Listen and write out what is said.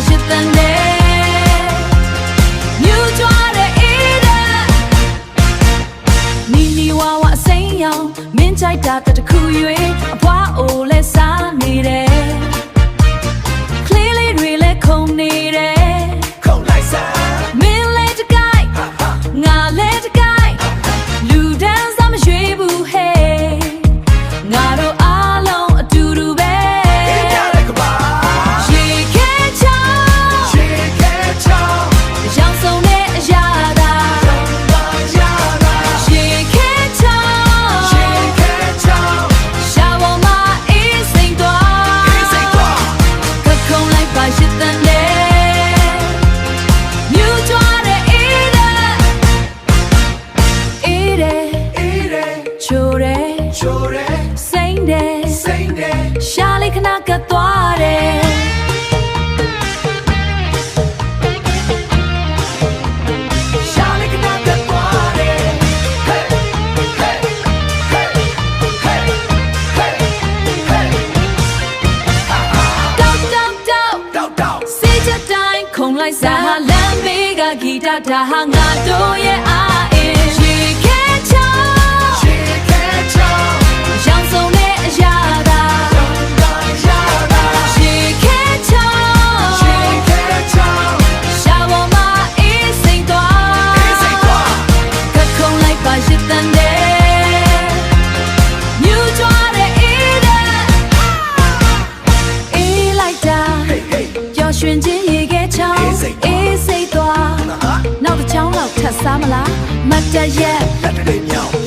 ရှစ်တန်နဲ့မြူကြွားတဲ့အေးတဲ့နီနီဝါဝအစိမ်းရောင်မင်းကြိုက်တာတခု၍အဖွားအိုလဲစားနေတယ်ကလေးလေးတွေလဲခုန်နေတယ်ခုန်လိုက်စားမင်းလဲတကိုက်ငါလဲတကိုက်လူတန်းစားမရွေးဘူးဟဲ့ငါတို့အားလုံးအတူတူပဲရေခဲချောင်းရောင်စုံတဲ့အရာသာရေခဲချောင်းရှာဝမအေးစိမ်သွားကခုံလိုက်ပါရှစ်တန်နဲ့မြူကြွားတဲ့အေးတဲ့ချိုတယ်စိမ့်တယ်ရှာလေးခဏကပ်သွားတယ်ခုံလိုက်စားလမ်းဘေးကဂီတဒါဟာငါတို့ရဲ့အားအင်းရေခဲချောင်းရောင်စုံတဲ့အရာသာရေခဲချောင်းရှာဝမအေးစိမ်သွားကခုံလိုက်ပါရှစ်တန်နဲ့မြူကြွားတဲ့အေးတဲ့အေးလိုက်တာပျော်ရွှင်ခြင်းရေခဲချောင်းအေးစိတ်သွားနောက်တစ်ချောင်းလောက်ထပ်စားမလားမတ်တရက်လက်တွေမြောင်း